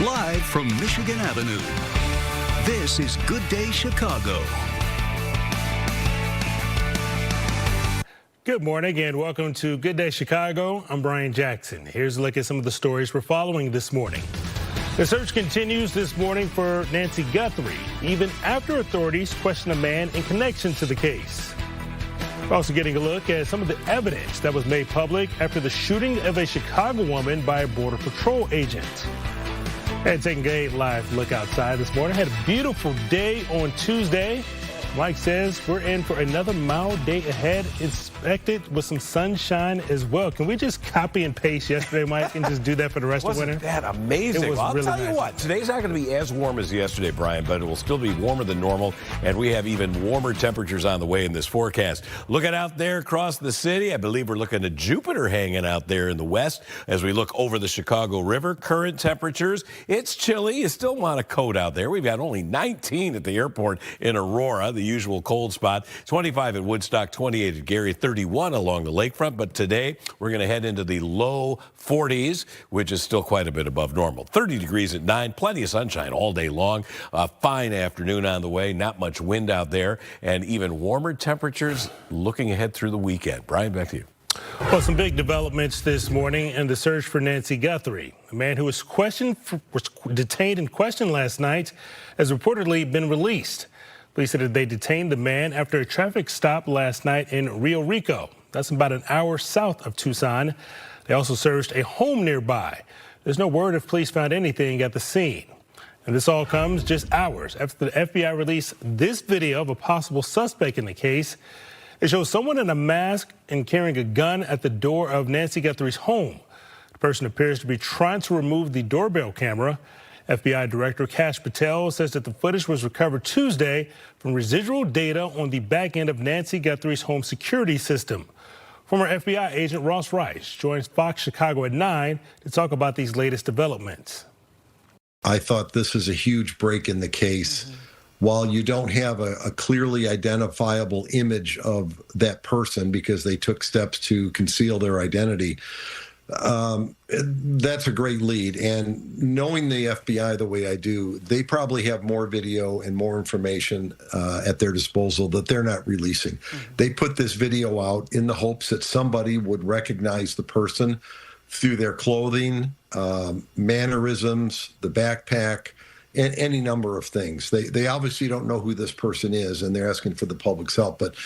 Live from Michigan Avenue, this is Good Day Chicago. Good morning and welcome to Good Day Chicago. I'm Brian Jackson. Here's a look at some of the stories we're following this morning. The search continues this morning for Nancy Guthrie, even after authorities question a man in connection to the case. We're also getting a look at some of the evidence that was made public after the shooting of a Chicago woman by a Border Patrol agent. And taking a live look outside this morning. Had a beautiful day on Tuesday. Mike says we're in for another mild day ahead, expected with some sunshine as well. Can we just copy and paste yesterday, Mike, and just do that for the rest of the winter? Wasn't that amazing? It was I'll really tell you nice. what, today's not going to be as warm as yesterday, Brian, but it will still be warmer than normal, and we have even warmer temperatures on the way in this forecast. Looking out there across the city, I believe we're looking at Jupiter hanging out there in the west as we look over the Chicago River. Current temperatures, it's chilly. You still want a coat out there. We've got only 19 at the airport in Aurora, the usual cold spot. 25 at Woodstock, 28 at Gary, 31 along the lakefront. But today, we're going to head into the low 40s, which is still quite a bit above normal. 30 degrees at 9, plenty of sunshine all day long. A fine afternoon on the way, not much wind out there, and even warmer temperatures looking ahead through the weekend. Brian, back to you. Well, some big developments this morning in the search for Nancy Guthrie. A man who was detained and questioned last night has reportedly been released. Police said that they detained the man after a traffic stop last night in Rio Rico. That's about an hour south of Tucson. They also searched a home nearby. There's no word if police found anything at the scene. And this all comes just hours after the FBI released this video of a possible suspect in the case. It shows someone in a mask and carrying a gun at the door of Nancy Guthrie's home. The person appears to be trying to remove the doorbell camera. FBI Director Kash Patel says that the footage was recovered Tuesday from residual data on the back end of Nancy Guthrie's home security system. Former FBI agent Ross Rice joins Fox Chicago at 9 to talk about these latest developments. I thought this is a huge break in the case. While you don't have a clearly identifiable image of that person because they took steps to conceal their identity, that's a great lead. And knowing the FBI the way I do, they probably have more video and more information at their disposal that they're not releasing. They put this video out in the hopes that somebody would recognize the person through their clothing, mannerisms, the backpack, and any number of things. They obviously don't know who this person is, and they're asking for the public's help. But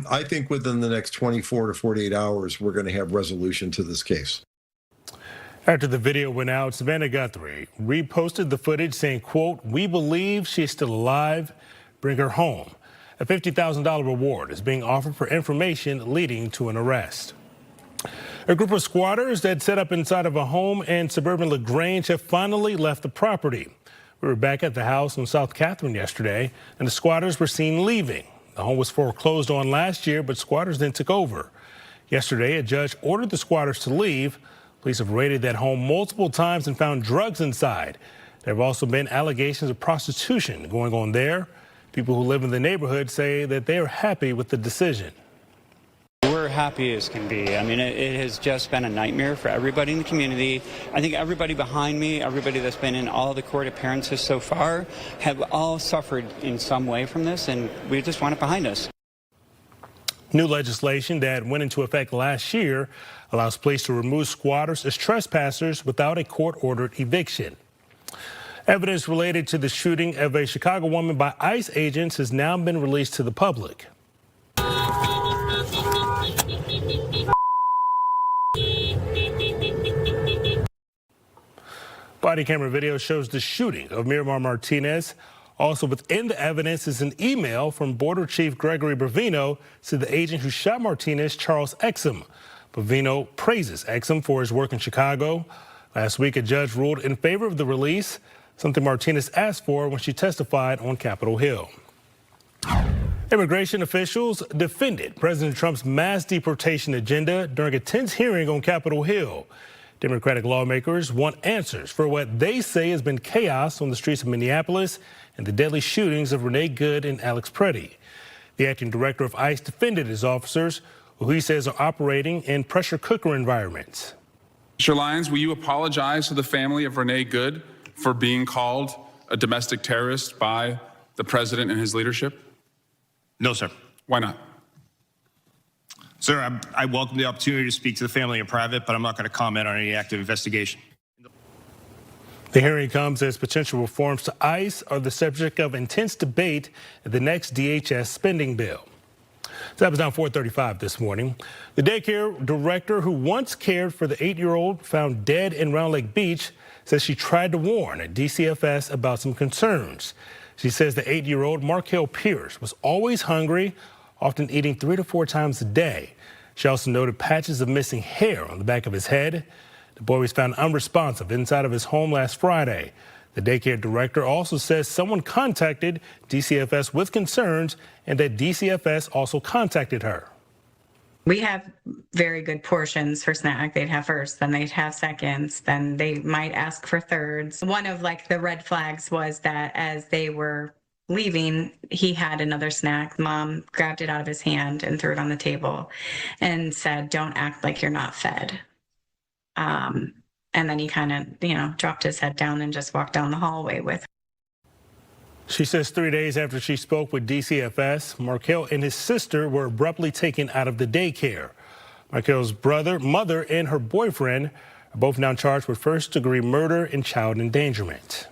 I think within the next 24 to 48 hours, we're going to have resolution to this case. After the video went out, Savannah Guthrie reposted the footage saying, quote, "We believe she is still alive. Bring her home." A $50,000 reward is being offered for information leading to an arrest. A group of squatters that set up inside of a home in suburban LaGrange have finally left the property. We were back at the house on South Catherine yesterday, and the squatters were seen leaving. The home was foreclosed on last year, but squatters then took over. Yesterday, a judge ordered the squatters to leave. Police have raided that home multiple times and found drugs inside. There have also been allegations of prostitution going on there. People who live in the neighborhood say that they are happy with the decision. We're happy as can be. I mean, it has just been a nightmare for everybody in the community. I think everybody behind me, everybody that's been in all the court appearances so far, have all suffered in some way from this, and we just want it behind us. New legislation that went into effect last year allows police to remove squatters as trespassers without a court-ordered eviction. Evidence related to the shooting of a Chicago woman by ICE agents has now been released to the public. Body camera video shows the shooting of Miramar Martinez. Also within the evidence is an email from Border Chief Gregory Bravino to the agent who shot Martinez, Charles Exum. Bravino praises Exum for his work in Chicago. Last week, a judge ruled in favor of the release, something Martinez asked for when she testified on Capitol Hill. Immigration officials defended President Trump's mass deportation agenda during a tense hearing on Capitol Hill. Democratic lawmakers want answers for what they say has been chaos on the streets of Minneapolis and the deadly shootings of Renee Good and Alex Preddy. The acting director of ICE defended his officers, who he says are operating in pressure cooker environments. Mr. Lyons, will you apologize to the family of Renee Good for being called a domestic terrorist by the president and his leadership? No, sir. Why not? Sir, I welcome the opportunity to speak to the family in private, but I'm not going to comment on any active investigation. The hearing comes as potential reforms to ICE are the subject of intense debate at the next DHS spending bill. So that was down 4:35 this morning. The daycare director who once cared for the 8-year-old found dead in Round Lake Beach says she tried to warn at DCFS about some concerns. She says the 8-year-old, Markel Pierce, was always hungry, often eating 3 to 4 times a day. She also noted patches of missing hair on the back of his head. The boy was found unresponsive inside of his home last Friday. The daycare director also says someone contacted DCFS with concerns and that DCFS also contacted her. We have very good portions for snack. They'd have first, then they'd have seconds, then they might ask for thirds. One of the red flags was that as they were leaving, he had another snack. Mom grabbed it out of his hand and threw it on the table and said, "Don't act like you're not fed." And then he kind of, dropped his head down and just walked down the hallway with her. She says 3 days after she spoke with DCFS, Markel and his sister were abruptly taken out of the daycare. Markel's mother, and her boyfriend are both now charged with first-degree murder and child endangerment.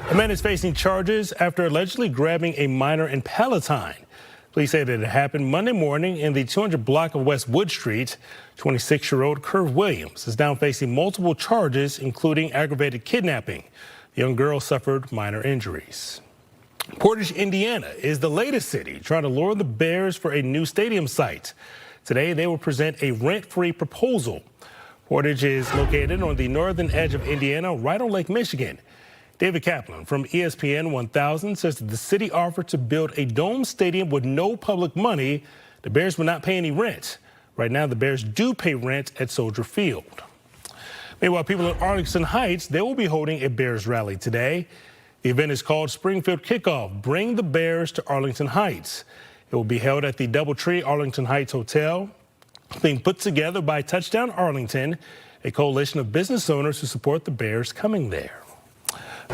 A man is facing charges after allegedly grabbing a minor in Palatine. Police say that it happened Monday morning in the 200 block of West Wood Street. 26-year-old Curve Williams is now facing multiple charges, including aggravated kidnapping. The young girl suffered minor injuries. Portage, Indiana is the latest city trying to lure the Bears for a new stadium site. Today, they will present a rent-free proposal. Portage is located on the northern edge of Indiana, right on Lake Michigan. David Kaplan from ESPN 1000 says that the city offered to build a dome stadium with no public money. The Bears would not pay any rent. Right now, the Bears do pay rent at Soldier Field. Meanwhile, people in Arlington Heights, they will be holding a Bears rally today. The event is called Springfield Kickoff. Bring the Bears to Arlington Heights. It will be held at the DoubleTree Arlington Heights Hotel, being put together by Touchdown Arlington, a coalition of business owners who support the Bears coming there.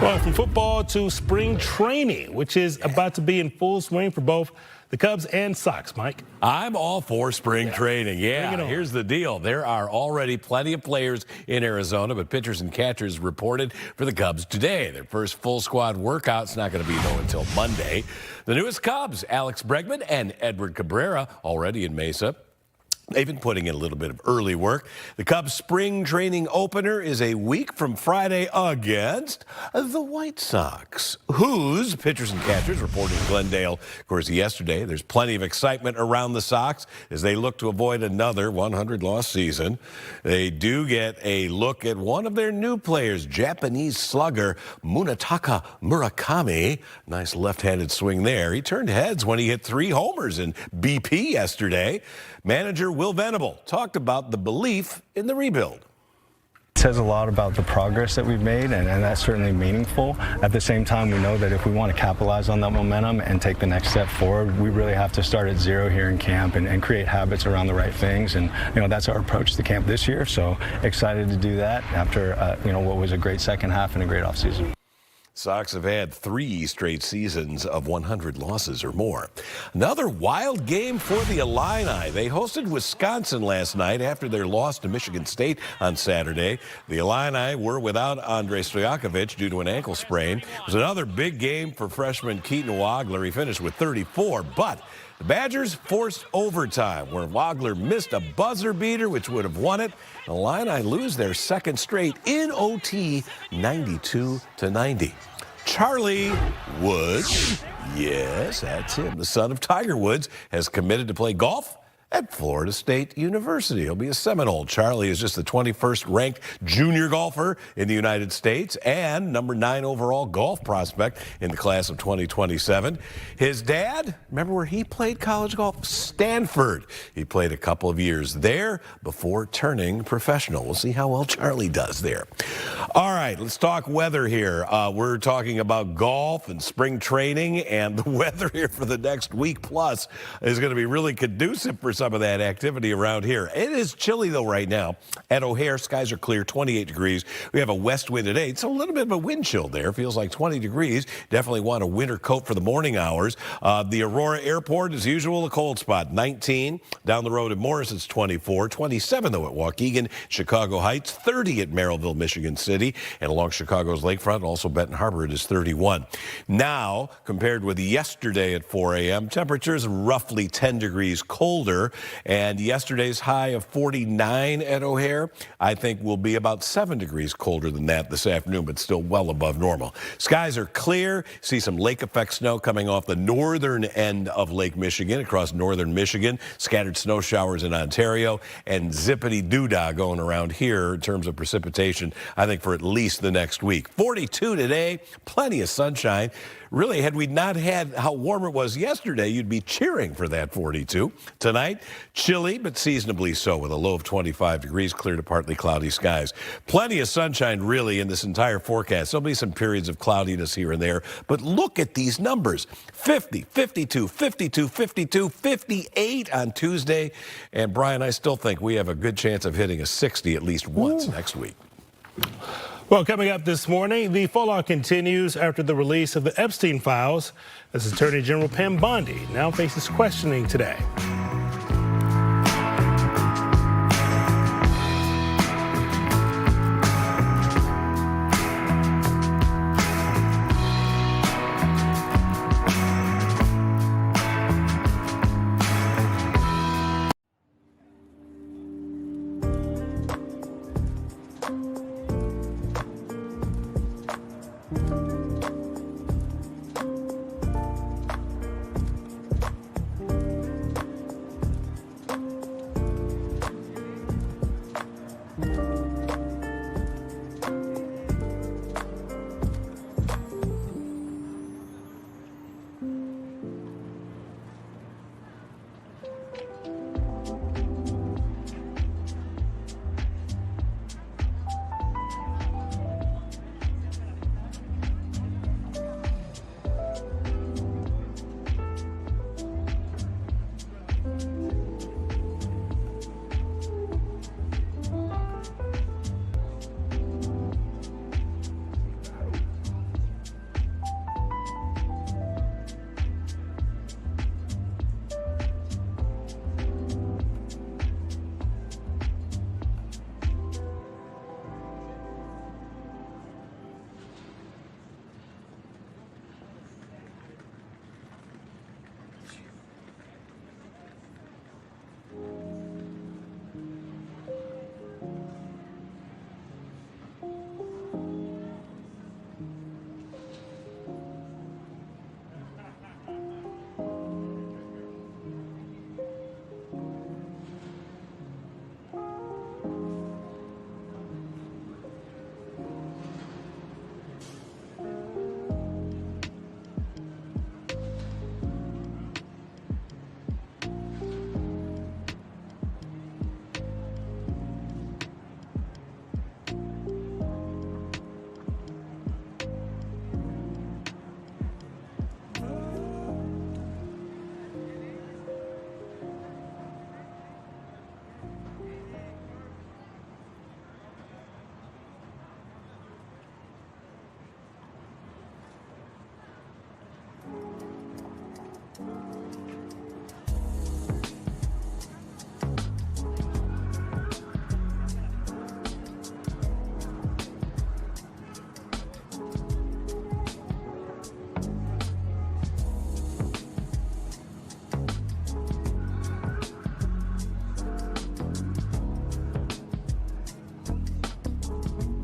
Well, from football to spring training, which is about to be in full swing for both the Cubs and Sox, Mike. I'm all for spring training. Yeah, here's the deal. There are already plenty of players in Arizona, but pitchers and catchers reported for the Cubs today. Their first full squad workout's not going to be, though, until Monday. The newest Cubs, Alex Bregman and Edward Cabrera, already in Mesa. They've been putting in a little bit of early work. The Cubs spring training opener is a week from Friday against the White Sox, whose pitchers and catchers reported in Glendale, of course, yesterday. There's plenty of excitement around the Sox as they look to avoid another 100-loss season. They do get a look at one of their new players, Japanese slugger Munetaka Murakami. Nice left-handed swing there. He turned heads when he hit 3 homers in BP yesterday. Manager Will Venable talked about the belief in the rebuild. It says a lot about the progress that we've made, and that's certainly meaningful. At the same time, we know that if we want to capitalize on that momentum and take the next step forward, we really have to start at zero here in camp and create habits around the right things. And, that's our approach to camp this year. So excited to do that after, what was a great second half and a great offseason. Sox have had 3 straight seasons of 100 losses or more. Another wild game for the Illini. They hosted Wisconsin last night after their loss to Michigan State on Saturday. The Illini were without Andrei Stojakovic due to an ankle sprain. It was another big game for freshman Keaton Wagler. He finished with 34, but the Badgers forced overtime where Wagler missed a buzzer beater, which would have won it. The Illini lose their second straight in OT, 92-90. Charlie Woods, yes, that's him, the son of Tiger Woods, has committed to play golf at Florida State University. He'll be a Seminole. Charlie is just the 21st ranked junior golfer in the United States and number 9 overall golf prospect in the class of 2027. His dad, remember where he played college golf? Stanford. He played a couple of years there before turning professional. We'll see how well Charlie does there. All right, let's talk weather here. We're talking about golf and spring training, and the weather here for the next week plus is going to be really conducive for some some of that activity around here. It is chilly, though, right now. At O'Hare, skies are clear, 28 degrees. We have a west wind at 8, so a little bit of a wind chill there. Feels like 20 degrees. Definitely want a winter coat for the morning hours. The Aurora Airport, as usual, a cold spot, 19. Down the road at Morris, it's 24. 27, though, at Waukegan. Chicago Heights, 30 at Merrillville, Michigan City. And along Chicago's lakefront, also Benton Harbor, it is 31. Now, compared with yesterday at 4 a.m., temperatures roughly 10 degrees colder. And yesterday's high of 49 at O'Hare, I think will be about 7 degrees colder than that this afternoon, but still well above normal. Skies are clear. See some lake effect snow coming off the northern end of Lake Michigan across northern Michigan. Scattered snow showers in Ontario, and zippity-doo-dah going around here in terms of precipitation, I think, for at least the next week. 42 today, plenty of sunshine. Really, had we not had how warm it was yesterday, you'd be cheering for that 42. Tonight, chilly, but seasonably so, with a low of 25 degrees, clear to partly cloudy skies. Plenty of sunshine, really, in this entire forecast. There'll be some periods of cloudiness here and there, but look at these numbers. 50, 52, 52, 52, 58 on Tuesday. And, Brian, I still think we have a good chance of hitting a 60 at least once next week. Well, coming up this morning, the fallout continues after the release of the Epstein files as Attorney General Pam Bondi now faces questioning today.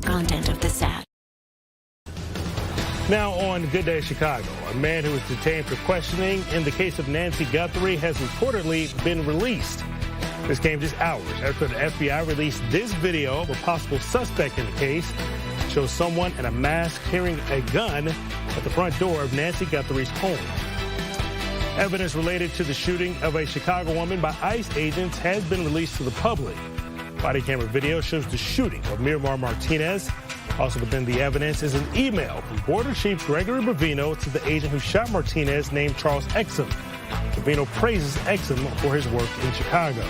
Content of this ad. Now on Good Day Chicago, a man who was detained for questioning in the case of Nancy Guthrie has reportedly been released. This came just hours after the FBI released this video of a possible suspect in the case. It shows someone in a mask carrying a gun at the front door of Nancy Guthrie's home. Evidence related to the shooting of a Chicago woman by ICE agents has been released to the public. Body camera video shows the shooting of Miramar Martinez. Also within the evidence is an email from Border Chief Gregory Bovino to the agent who shot Martinez named Charles Exum. Trevino praises Exum for his work in Chicago.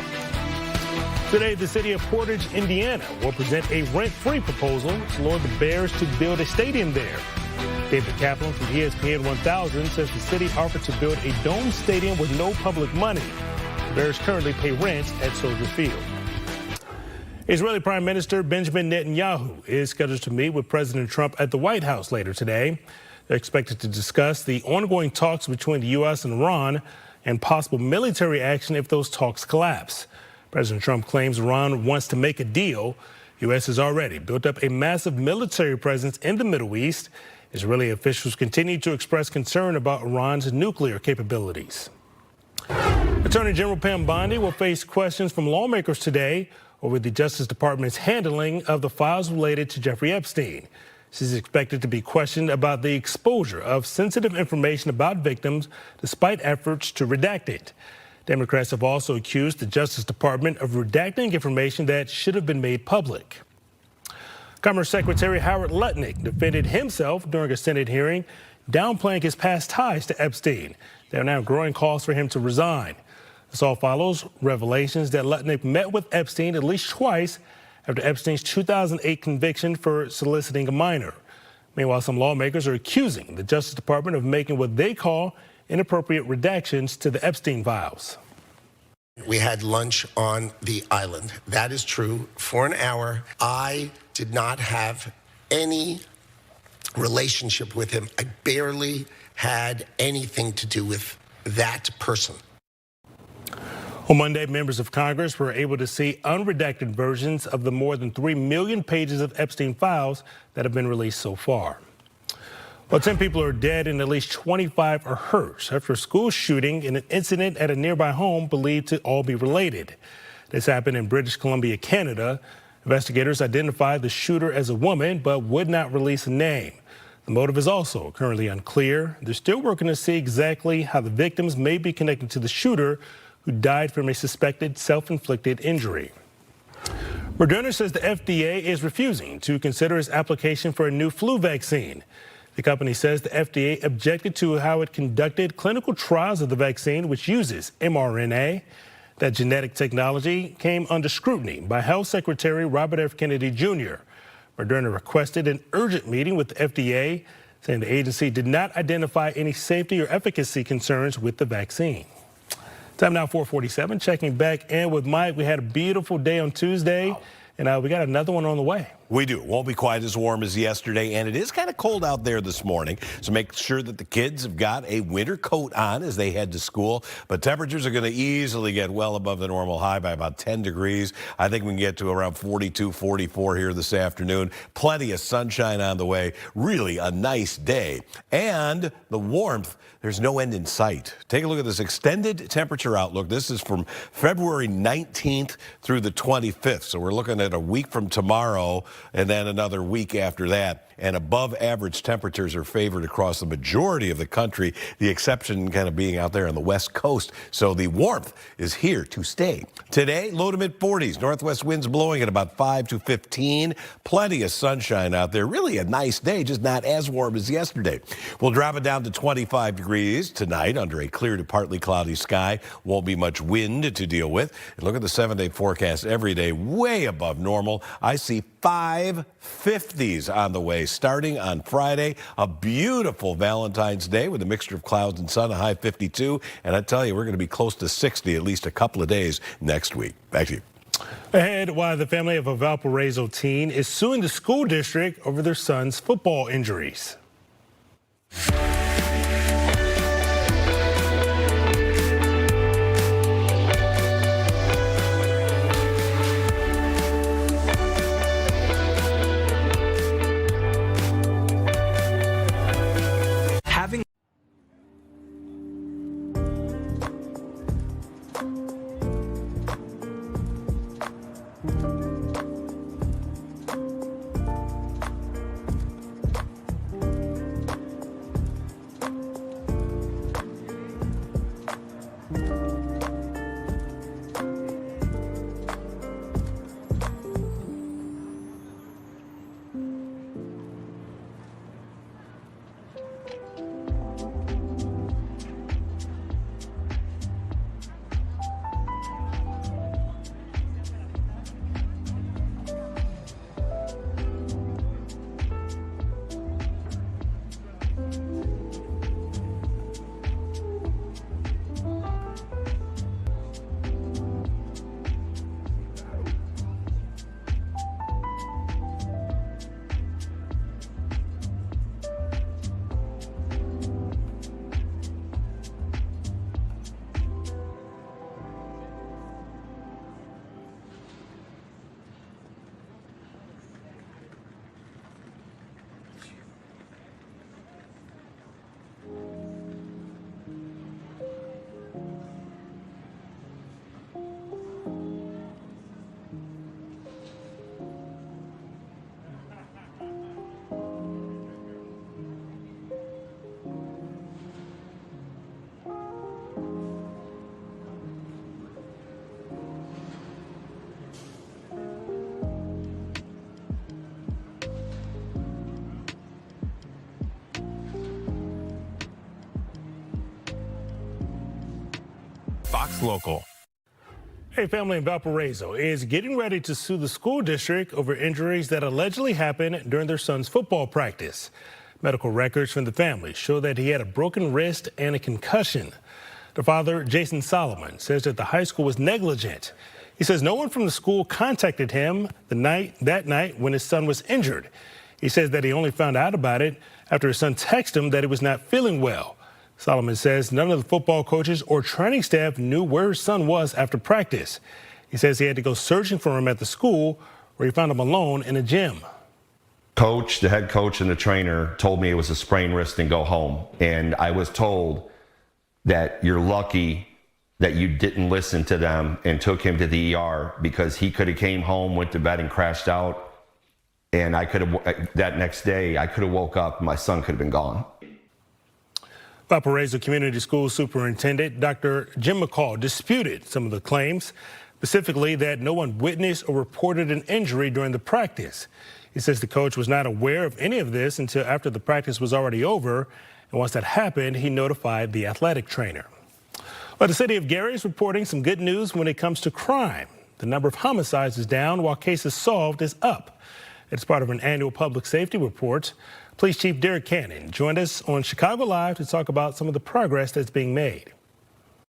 Today, the city of Portage, Indiana, will present a rent-free proposal to lure the Bears to build a stadium there. David Kaplan from ESPN 1000 says the city offered to build a dome stadium with no public money. The Bears currently pay rent at Soldier Field. Israeli Prime Minister Benjamin Netanyahu is scheduled to meet with President Trump at the White House later today. They're expected to discuss the ongoing talks between the U.S. and Iran and possible military action if those talks collapse. President Trump claims Iran wants to make a deal. The U.S. has already built up a massive military presence in the Middle East. Israeli officials continue to express concern about Iran's nuclear capabilities. Attorney General Pam Bondi will face questions from lawmakers today over the Justice Department's handling of the files related to Jeffrey Epstein. She's expected to be questioned about the exposure of sensitive information about victims despite efforts to redact it. Democrats have also accused the Justice Department of redacting information that should have been made public. Commerce Secretary Howard Lutnick defended himself during a Senate hearing, downplaying his past ties to Epstein. There are now growing calls for him to resign. This all follows revelations that Lutnick met with Epstein at least twice after Epstein's 2008 conviction for soliciting a minor. Meanwhile, some lawmakers are accusing the Justice Department of making what they call inappropriate redactions to the Epstein files. We had lunch on the island. That is true. For an hour, I did not have any relationship with him. I barely had anything to do with that person. On Monday, members of Congress were able to see unredacted versions of the more than 3 million pages of Epstein files that have been released so far. Well, 10 people are dead and at least 25 are hurt after a school shooting in an incident at a nearby home believed to all be related. This happened in British Columbia, Canada. Investigators identified the shooter as a woman but would not release a name. The motive is also currently unclear. They're still working to see exactly how the victims may be connected to the shooter, who died from a suspected self-inflicted injury. Moderna says the FDA is refusing to consider its application for a new flu vaccine. The company says the FDA objected to how it conducted clinical trials of the vaccine, which uses mRNA. That genetic technology came under scrutiny by Health Secretary Robert F. Kennedy Jr. Moderna requested an urgent meeting with the FDA, saying the agency did not identify any safety or efficacy concerns with the vaccine. Time now 4:47. Checking back in with Mike. We had a beautiful day on Tuesday, and we got another one on the way. We do. It won't be quite as warm as yesterday, and it is kind of cold out there this morning, so make sure that the kids have got a winter coat on as they head to school. But temperatures are going to easily get well above the normal high by about 10 degrees. I think we can get to around 42, 44 here this afternoon. Plenty of sunshine on the way. Really a nice day. And the warmth, there's no end in sight. Take a look at this extended temperature outlook. This is from February 19th through the 25th. So we're looking at a week from tomorrow and then another week after that. And above average temperatures are favored across the majority of the country, the exception kind of being out there on the West Coast. So the warmth is here to stay. Today, low to mid 40s, northwest winds blowing at about 5 to 15. Plenty of sunshine out there. Really a nice day, just not as warm as yesterday. We'll drop it down to 25 degrees tonight under a clear to partly cloudy sky. Won't be much wind to deal with. And look at the 7-day forecast every day, way above normal. I see 5 50s on the way starting on Friday. A beautiful Valentine's Day with a mixture of clouds and sun, a high 52. And I tell you, we're going to be close to 60 at least a couple of days next week. Back to you. Ahead, why the family of a Valparaiso teen is suing the school district over their son's football injuries. Fox Local. A family in Valparaiso is getting ready to sue the school district over injuries that allegedly happened during their son's football practice. Medical records from the family show that he had a broken wrist and a concussion. The father, Jason Solomon, says that the high school was negligent. He says no one from the school contacted him that night when his son was injured. He says that he only found out about it after his son texted him that he was not feeling well. Solomon says none of the football coaches or training staff knew where his son was after practice. He says he had to go searching for him at the school, where he found him alone in a gym. The head coach and the trainer told me it was a sprained wrist and go home. And I was told that you're lucky that you didn't listen to them and took him to the ER, because he could have came home, went to bed and crashed out. And I could have, that next day, I could have woke up, my son could have been gone. Valparaiso Community School Superintendent Dr. Jim McCall disputed some of the claims, specifically that no one witnessed or reported an injury during the practice. He says the coach was not aware of any of this until after the practice was already over, and once that happened, he notified the athletic trainer. Well, the city of Gary is reporting some good news when it comes to crime. The number of homicides is down while cases solved is up. It's part of an annual public safety report. Police Chief Derek Cannon joined us on Chicago Live to talk about some of the progress that's being made.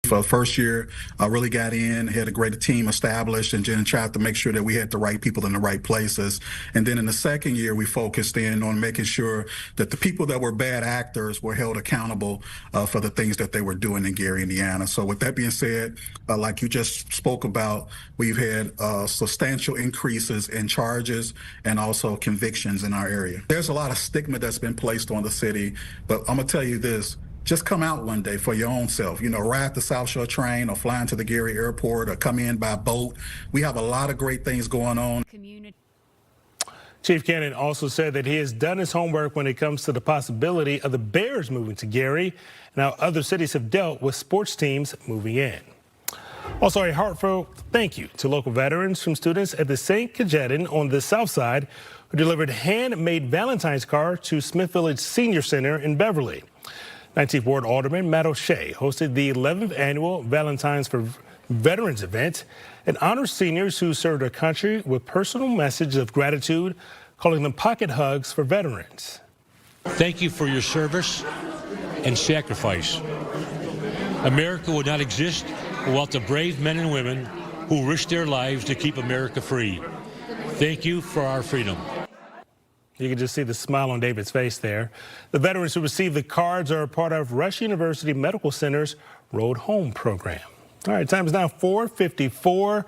For the first year, I really got in, had a great team established, and then tried to make sure that we had the right people in the right places. And then in the second year, we focused in on making sure that the people that were bad actors were held accountable for the things that they were doing in Gary, Indiana. So with that being said, like you just spoke about, we've had substantial increases in charges and also convictions in our area. There's a lot of stigma that's been placed on the city, but I'm gonna tell you this. Just come out one day for your own self. You know, ride the South Shore train or fly into the Gary Airport or come in by boat. We have a lot of great things going on. Chief Cannon also said that he has done his homework when it comes to the possibility of the Bears moving to Gary and how other cities have dealt with sports teams moving in. Also, a heartfelt thank you to local veterans from students at the St. Cajetan on the south side who delivered handmade Valentine's cards to Smith Village Senior Center in Beverly. 19th Ward Alderman Matt O'Shea hosted the 11th annual Valentine's for Veterans event and honors seniors who served our country with personal messages of gratitude, calling them pocket hugs for veterans. Thank you for your service and sacrifice. America would not exist without the brave men and women who risked their lives to keep America free. Thank you for our freedom. You can just see the smile on David's face there. The veterans who received the cards are a part of Rush University Medical Center's Road Home program. All right, time is now 4:54.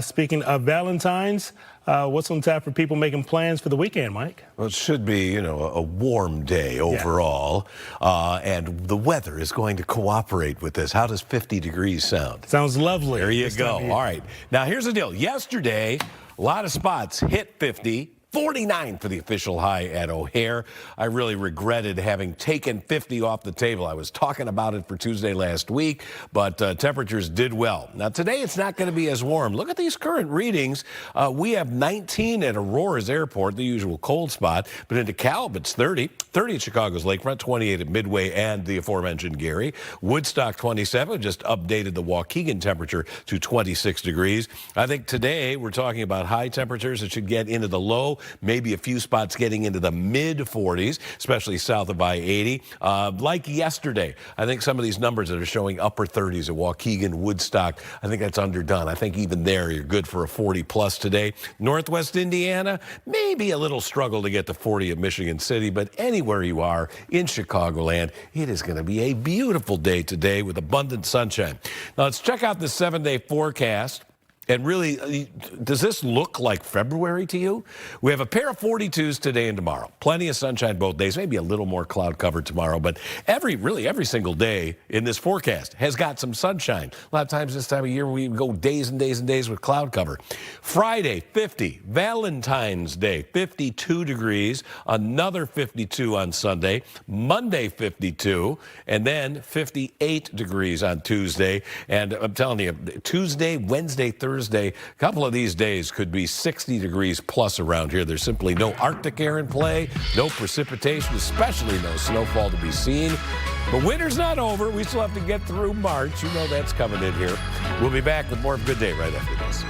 Speaking of Valentine's, what's on tap for people making plans for the weekend, Mike? Well, it should be, a warm day overall, and the weather is going to cooperate with this. How does 50 degrees sound? Sounds lovely. There you go. All right. Now, here's the deal. Yesterday, a lot of spots hit 50. 49 for the official high at O'Hare. I really regretted having taken 50 off the table. I was talking about it for Tuesday last week, but temperatures did well. Now, today it's not going to be as warm. Look at these current readings. We have 19 at Aurora's Airport, the usual cold spot, but in DeKalb it's 30. 30 at Chicago's Lakefront, 28 at Midway and the aforementioned Gary. Woodstock 27, just updated the Waukegan temperature to 26 degrees. I think today we're talking about high temperatures that should get into the low, maybe a few spots getting into the mid 40s, especially south of I-80. Like yesterday, I think some of these numbers that are showing upper 30s at Waukegan, Woodstock, I think that's underdone. I think even there you're good for a 40 plus today. Northwest Indiana, maybe a little struggle to get to 40 at Michigan City, but anywhere you are in Chicagoland, it is going to be a beautiful day today with abundant sunshine. Now let's check out the 7-day forecast. And really, does this look like February to you? We have a pair of 42s today and tomorrow. Plenty of sunshine both days, maybe a little more cloud cover tomorrow, but every single day in this forecast has got some sunshine. A lot of times this time of year, we go days and days and days with cloud cover. Friday, 50. Valentine's Day, 52 degrees. Another 52 on Sunday. Monday, 52. And then 58 degrees on Tuesday. And I'm telling you, Tuesday, Wednesday, Thursday, a couple of these days could be 60 degrees plus around here. There's simply no Arctic air in play, no precipitation, especially no snowfall to be seen. But winter's not over. We still have to get through March. You know that's coming in here. We'll be back with more of Good Day right after this.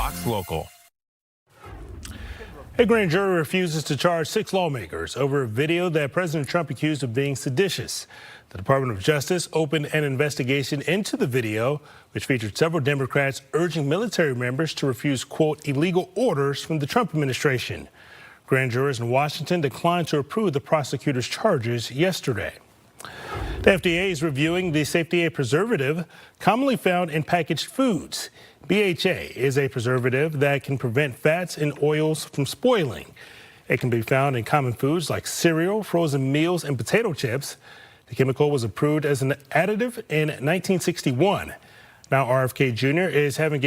Fox Local. A grand jury refuses to charge 6 lawmakers over a video that President Trump accused of being seditious. The Department of Justice opened an investigation into the video, which featured several Democrats urging military members to refuse, quote, illegal orders from the Trump administration. Grand jurors in Washington declined to approve the prosecutor's charges yesterday. The FDA is reviewing the safety of a preservative commonly found in packaged foods. BHA is a preservative that can prevent fats and oils from spoiling. It can be found in common foods like cereal, frozen meals, and potato chips. The chemical was approved as an additive in 1961. Now RFK Jr. is having